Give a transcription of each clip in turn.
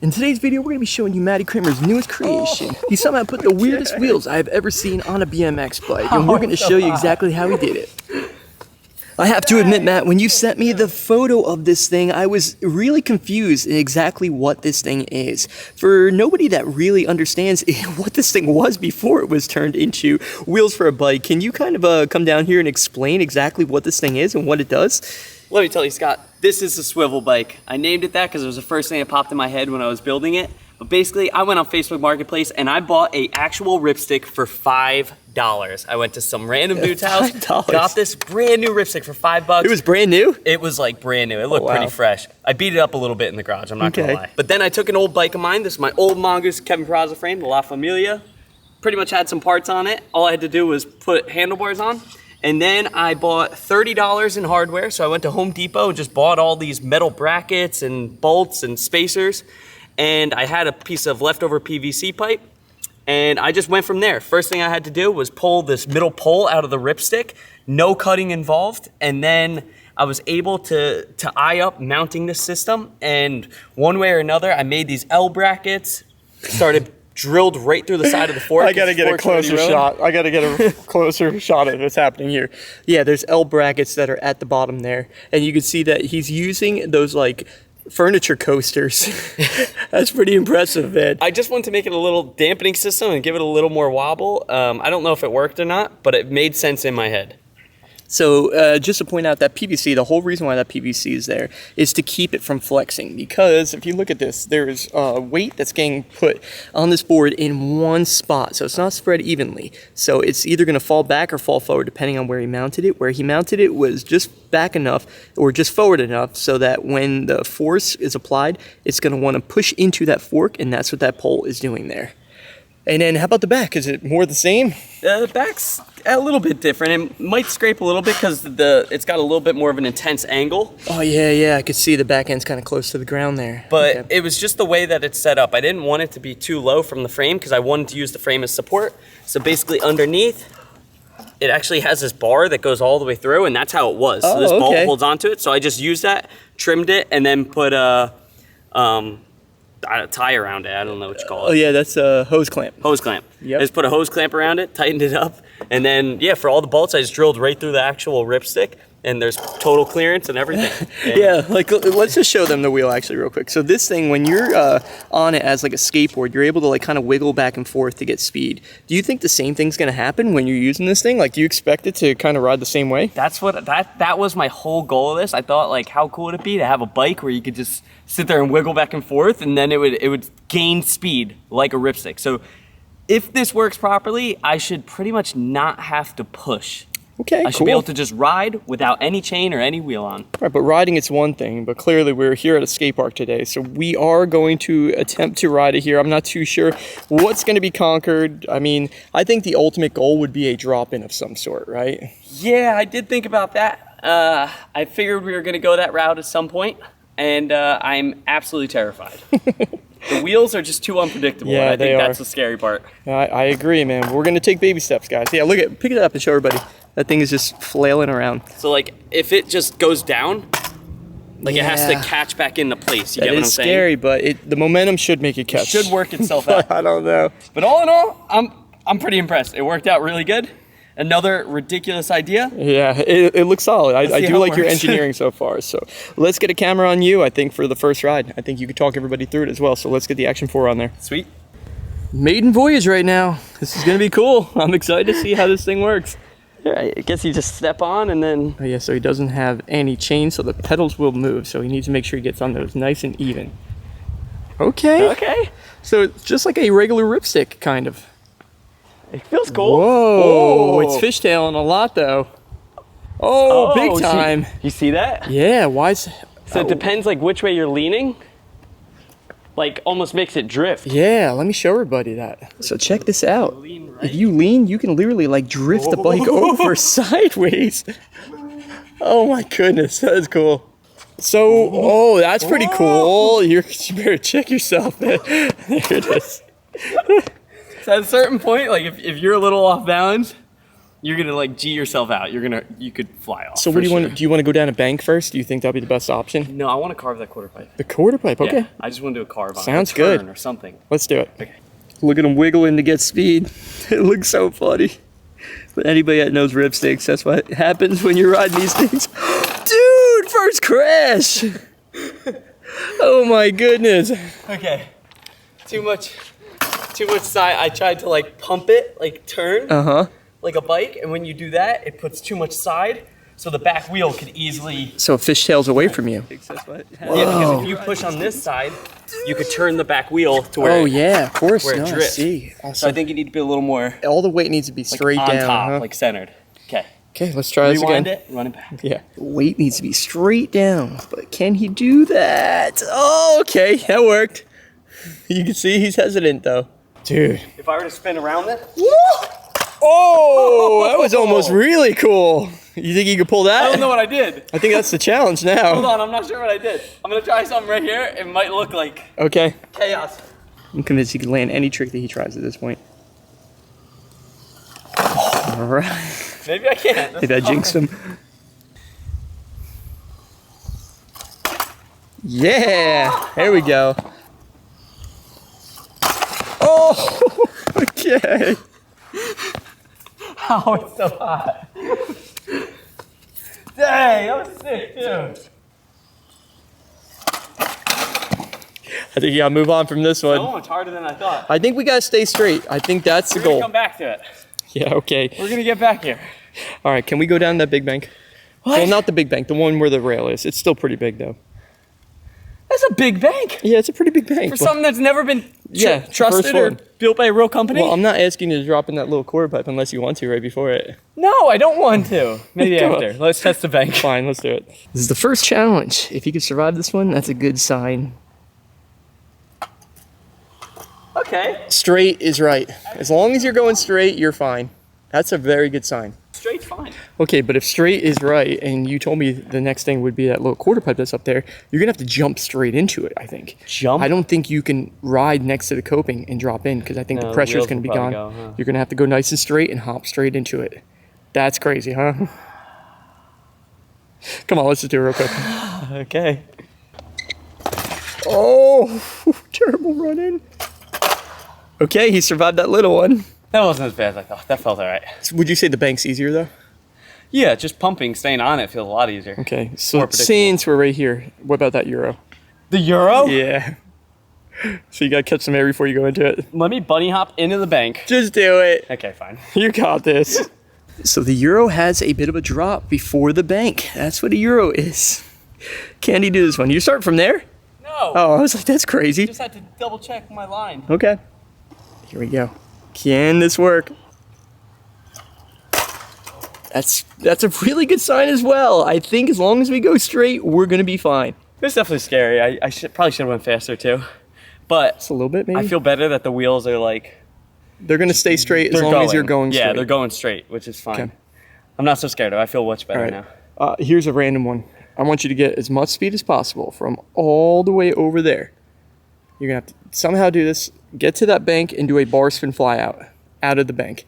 In today's video, we're going to be showing you Matty Cranmer's newest creation. He somehow put the weirdest wheels I've ever seen on a BMX bike, and we're going to show you exactly how he did it. I have to admit, Matt, when you sent me the photo of this thing, I was really confused in exactly what this thing is. For nobody that really understands what this thing was before it was turned into wheels for a bike, can you kind of come down here and explain exactly what this thing is and what it does? Let me tell you, Scott, this is a swivel bike. I named it that because it was the first thing that popped in my head when I was building it. But basically, I went on Facebook Marketplace and I bought a actual ripstick for $5. I went to some random dude's house, got this brand new ripstick for $5. It was brand new? It was like brand new. It looked pretty fresh. I beat it up a little bit in the garage, I'm not gonna lie. But then I took an old bike of mine. This is my old Mongoose Kevin Peraza frame, the La Familia. Pretty much had some parts on it. All I had to do was put handlebars on. And then I bought $30 in hardware. So I went to Home Depot and just bought all these metal brackets and bolts and spacers. And I had a piece of leftover PVC pipe. And I just went from there. First thing I had to do was pull this middle pole out of the ripstick. No cutting involved. And then I was able to eye up mounting this system. And one way or another, I made these L brackets, started drilled right through the side of the fork. I gotta get a closer shot. I gotta get a closer shot of what's happening here. Yeah, there's L brackets that are at the bottom there. And you can see that he's using those like furniture coasters. That's pretty impressive, man. I just wanted to make it a little dampening system and give it a little more wobble. I don't know if it worked or not, but it made sense in my head. So just to point out that PVC, the whole reason why that PVC is there is to keep it from flexing, because if you look at this, there's weight that's getting put on this board in one spot, so it's not spread evenly. So it's either going to fall back or fall forward depending on where he mounted it. Where he mounted it was just back enough or just forward enough so that when the force is applied, it's going to want to push into that fork, and that's what that pole is doing there. And then how about the back? Is it more the same? The back's a little bit different. It might scrape a little bit because it's got a little bit more of an intense angle. Oh, yeah, I could see the back end's kind of close to the ground there. But it was just the way that it's set up. I didn't want it to be too low from the frame because I wanted to use the frame as support. So basically underneath, it actually has this bar that goes all the way through, and that's how it was. So this bolt holds onto it. So I just used that, trimmed it, and then put a tie around it. I don't know what you call it. Oh yeah, that's a hose clamp. Hose clamp. Yep. I just put a hose clamp around it, tightened it up, and then yeah, for all the bolts, I just drilled right through the actual ripstick, and there's total clearance and everything. Yeah, like let's just show them the wheel actually real quick. So this thing, when you're on it as like a skateboard, you're able to like kind of wiggle back and forth to get speed. Do you think the same thing's gonna happen when you're using this thing? Like, do you expect it to kind of ride the same way? That's what that was my whole goal of this. I thought, like, how cool would it be to have a bike where you could just sit there and wiggle back and forth, and then it would gain speed like a ripstick. So if this works properly, I should pretty much not have to push. Okay, I should be able to just ride without any chain or any wheel on. Right, but riding it's one thing, but clearly we're here at a skate park today, so we are going to attempt to ride it here. I'm not too sure what's going to be conquered. I mean, I think the ultimate goal would be a drop-in of some sort, right? Yeah, I did think about that. I figured we were going to go that route at some point, and I'm absolutely terrified. The wheels are just too unpredictable. Yeah, I think that's the scary part. I agree, man. We're going to take baby steps, guys. Yeah, pick it up and show everybody. That thing is just flailing around. So, like, if it just goes down, like, it has to catch back into place. You get what I'm saying? It's scary, but the momentum should make it catch. It should work itself out. I don't know. But all in all, I'm pretty impressed. It worked out really good. Another ridiculous idea. Yeah, it looks solid. I do like your engineering so far. So let's get a camera on you, I think, for the first ride. I think you could talk everybody through it as well. So let's get the Action 4 on there. Sweet. Maiden voyage right now. This is going to be cool. I'm excited to see how this thing works. Yeah, I guess you just step on and then... Oh yeah, so he doesn't have any chain, so the pedals will move. So he needs to make sure he gets on those nice and even. Okay. So it's just like a regular ripstick, kind of. It feels cool. Whoa, it's fishtailing a lot though. Oh, big time. You see that? Yeah, why is... So it depends like which way you're leaning. Like almost makes it drift. Yeah, let me show everybody that. So check this out. If you lean, you can literally like drift the bike over sideways. Oh my goodness, that is cool. So, that's pretty cool. You better check yourself. There it is. So at a certain point, like if you're a little off balance, you're gonna like G yourself out. You could fly off. So what do you want? Do you want to go down a bank first? Do you think that'll be the best option? No, I want to carve that quarter pipe. The quarter pipe, okay. Yeah, I just want to do a carve on it. Sounds a turn good. Or something. Let's do it. Okay. Look at him wiggling to get speed. It looks so funny. But anybody that knows ripsticks, that's what happens when you're riding these things. Dude, first crash. Oh my goodness. Okay. Too much side. I tried to like pump it, like turn. Like a bike, and when you do that, it puts too much side, so the back wheel could easily... So it fishtails away from you. Yeah, because if you push on this side, you could turn the back wheel to where of course. where it I drifts. see. Awesome. So I think you need to be a little more... All the weight needs to be straight like on down. top, like centered. Okay. Okay, let's try this again. Rewind it, run it back. Yeah. The weight needs to be straight down, but can he do that? Oh, okay, that worked. You can see he's hesitant though. Dude. If I were to spin around it... Oh, that was almost really cool. You think you could pull that? I don't know what I did. I think that's the challenge now. Hold on, I'm not sure what I did. I'm gonna try something right here. It might look like Okay. chaos. I'm convinced he can land any trick that he tries at this point. All right. Maybe I can't. Maybe I jinxed him. Yeah, there we go. Oh, okay. Oh, it's so hot. Dang, that was sick, too. I think you gotta move on from this one. That one was harder than I thought. I think we gotta stay straight. I think that's the We're gonna goal. come back to it. Yeah, okay. We're gonna get back here. All right, can we go down that big bank? What? Well, not the big bank, the one where the rail is. It's still pretty big though. That's a big bank. Yeah, it's a pretty big bank. For something that's never been first trusted or one. built by a real company? Well, I'm not asking you to drop in that little quarter pipe unless you want to right before it. No, I don't want to. Maybe Come after. on. Let's test the bank. Fine, let's do it. This is the first challenge. If you can survive this one, that's a good sign. Okay. Straight is right. As long as you're going straight, you're fine. That's a very good sign. Straight's fine. Okay, but if straight is right, and you told me the next thing would be that little quarter pipe that's up there, you're gonna have to jump straight into it, I think. Jump? I don't think you can ride next to the coping and drop in, because I think the pressure's gonna be gone. You're gonna have to go nice and straight and hop straight into it. That's crazy, huh? Come on, let's just do it real quick. Okay. Oh, terrible run in. Okay, he survived that little one. That wasn't as bad as I thought. That felt all right. So would you say the bank's easier though? Yeah, just pumping, staying on it feels a lot easier. Okay, so since we're right here, what about that Euro? The Euro? Yeah. So you gotta catch some air before you go into it. Let me bunny hop into the bank. Just do it. Okay, fine. You got this. So the Euro has a bit of a drop before the bank. That's what a Euro is. Can he do this one? You start from there? No. Oh, I was like, that's crazy. Just had to double check my line. Okay. Here we go. Can this work? That's a really good sign as well. I think as long as we go straight, we're gonna be fine. It's definitely scary. I probably should have went faster too. But Just a little bit, maybe? I feel better that the wheels are like... They're gonna stay straight as long as you're going straight. Yeah, they're going straight, which is fine. Okay. I'm not so scared though. I feel much better now. Here's a random one. I want you to get as much speed as possible from all the way over there. You're gonna have to somehow do this. Get to that bank and do a bar spin fly out of the bank.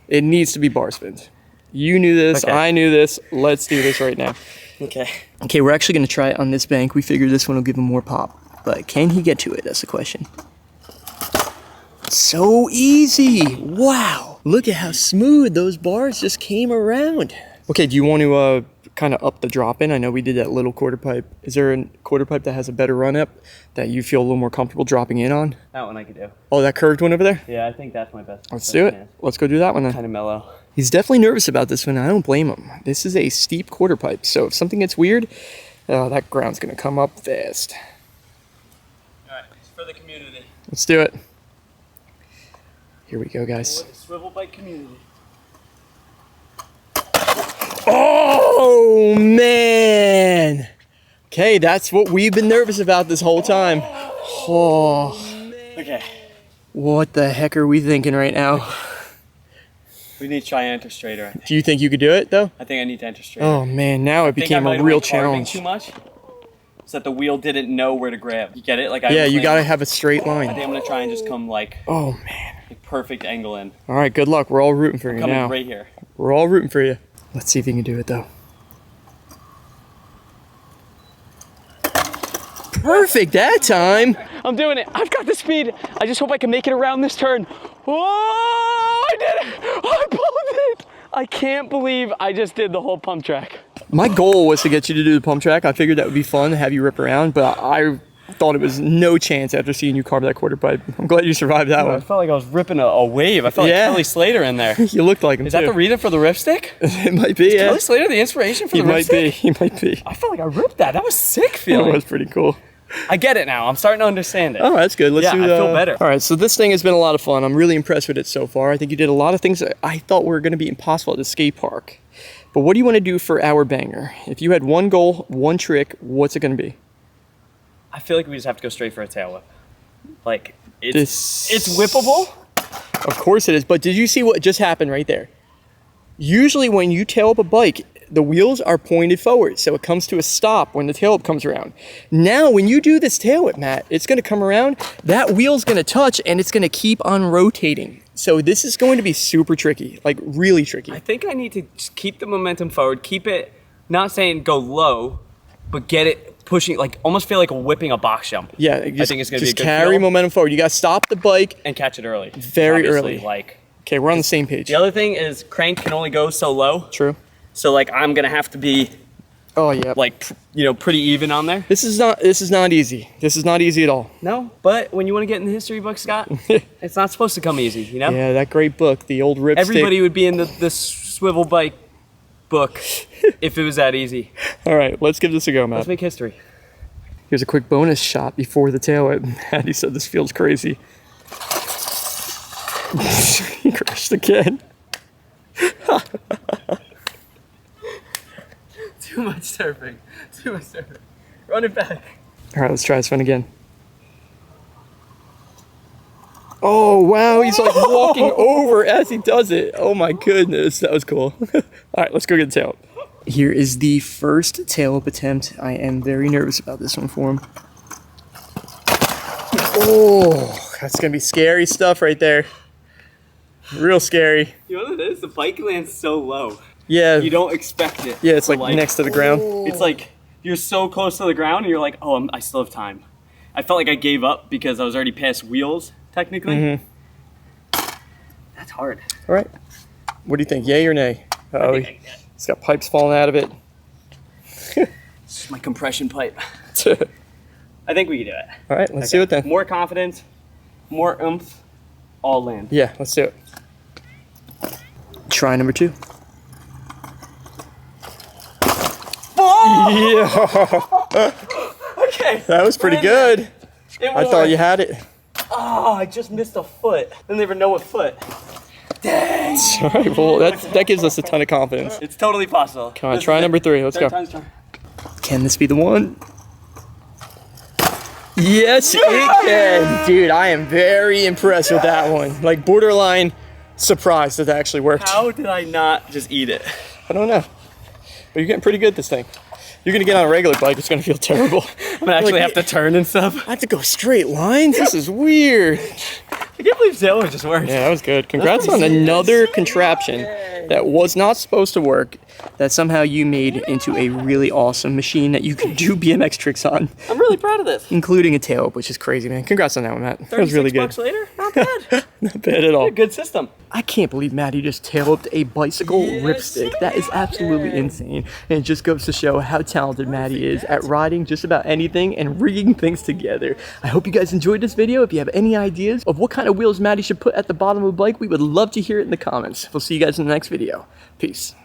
It needs to be bar spins. You knew this, Okay. I knew this. Let's do this right now. Okay. Okay, we're actually gonna try it on this bank. We figured this one will give him more pop. But can he get to it? That's the question. So easy. Wow. Look at how smooth those bars just came around. Okay, do you want to kind of up the drop in? I know we did that little quarter pipe. Is there a quarter pipe that has a better run up that you feel a little more comfortable dropping in on? That one I could do. Oh, that curved one over there? Yeah, I think that's my best. Let's do it. Let's go do that one then. Kind of mellow. He's definitely nervous about this one. I don't blame him. This is a steep quarter pipe, so if something gets weird, that ground's gonna come up fast. All right, it's for the community. Let's do it. Here we go, guys. Swivel Bike community. Oh, man. Okay, that's what we've been nervous about this whole time. Oh, Okay. what the heck are we thinking right now? We need to try enter straighter. I think. Do you think you could do it, though? I think I need to enter straighter. Oh, man, now it I think I became might a have real been carving challenge. Too much, so that the wheel didn't know where to grab. You get it? Like Yeah, you gotta have a straight I think line. I'm gonna try and just come like Oh, man. perfect angle in. All right, good luck. We're all rooting for you Coming now. right here. We're all rooting for you. Let's see if you can do it though. Perfect that time. I'm doing it. I've got the speed. I just hope I can make it around this turn. Oh, I did it. I pulled it. I can't believe I just did the whole pump track. My goal was to get you to do the pump track. I figured that would be fun to have you rip around, but I thought it was no chance after seeing you carve that quarter pipe. I'm glad you survived that one. I felt like I was ripping a wave. I felt like Kelly Slater in there. You looked like him. Is that the reason for the ripstick? It might be, yeah. Kelly Slater the inspiration for the ripstick? He might be. I felt like I ripped that. That was sick feeling. That was pretty cool. I get it now. I'm starting to understand it. Oh, that's good. Let's do I feel better. All right, so this thing has been a lot of fun. I'm really impressed with it so far. I think you did a lot of things that I thought were going to be impossible at the skate park. But what do you want to do for our banger? If you had one goal, one trick, what's it going to be? I feel like we just have to go straight for a tail whip. Like, it's whippable. Of course it is. But did you see what just happened right there? Usually when you tail up a bike, the wheels are pointed forward, so it comes to a stop when the tail whip comes around. Now, when you do this tail whip, Matt, it's going to come around, that wheel's going to touch, and it's going to keep on rotating. So this is going to be super tricky, like really tricky. I think I need to just keep the momentum forward, keep it, not saying go low, but get it pushing, like almost feel like whipping a box jump. Yeah, I think it's going to be a good carry momentum forward. You got to stop the bike. And catch it early. Very Obviously, early. Like, okay, we're on the same page. The other thing is crank can only go so low. True. So like I'm gonna have to be, like pretty even on there. This is not easy. This is not easy at all. No, but when you want to get in the history book, Scott, it's not supposed to come easy, you know? Yeah, that great book, the old ripstick. Everybody would be in the Swivel Bike book if it was that easy. All right, let's give this a go, Matt. Let's make history. Here's a quick bonus shot before the tail whip. Matty said this feels crazy. He crashed again. Too much surfing. Too much surfing. Run it back. All right, let's try this one again. Oh, wow, he's like walking over as he does it. Oh my goodness, that was cool. All right, let's go get the tail. Here is the first tail whip attempt. I am very nervous about this one for him. Oh, that's gonna be scary stuff right there. Real scary. You know what it is? The bike lands so low. Yeah. You don't expect it. Yeah, it's like next to the ground. It's like you're so close to the ground and you're like, oh, I still have time. I felt like I gave up because I was already past wheels, technically. Mm-hmm. That's hard. All right. What do you think, yay or nay? Oh, he's got pipes falling out of it. This is my compression pipe. I think we can do it. All right, let's do it then. More confidence, more oomph, all land. Yeah, let's do it. Try number 2. Yeah. Okay. That was pretty good. I thought you had it. Oh, I just missed a foot. Didn't even know what foot. Dang. All right, well, that gives us a ton of confidence. It's totally possible. Come on, try number 3. Let's go. Can this be the one? Yes, it can. Dude, I am very impressed with that one. Like, borderline surprised that actually worked. How did I not just eat it? I don't know. But you're getting pretty good at this thing. You're going to get on a regular bike, it's going to feel terrible. I'm going to actually have to turn and stuff. I have to go straight lines? This is weird. I can't believe Sailor just worked. Yeah, that was good. Congrats on another contraption that was not supposed to work, that somehow you made into a really awesome machine that you can do BMX tricks on. I'm really proud of this. Including a tail whip, which is crazy, man. Congrats on that one, Matt. That was really good. $36 later? Not bad. Not bad at all. A good system. I can't believe Matty just tail whipped a bicycle ripstick. That is absolutely insane. And it just goes to show how talented Matty is at riding just about anything and rigging things together. I hope you guys enjoyed this video. If you have any ideas of what kind of wheels Matty should put at the bottom of a bike, we would love to hear it in the comments. We'll see you guys in the next video. Peace.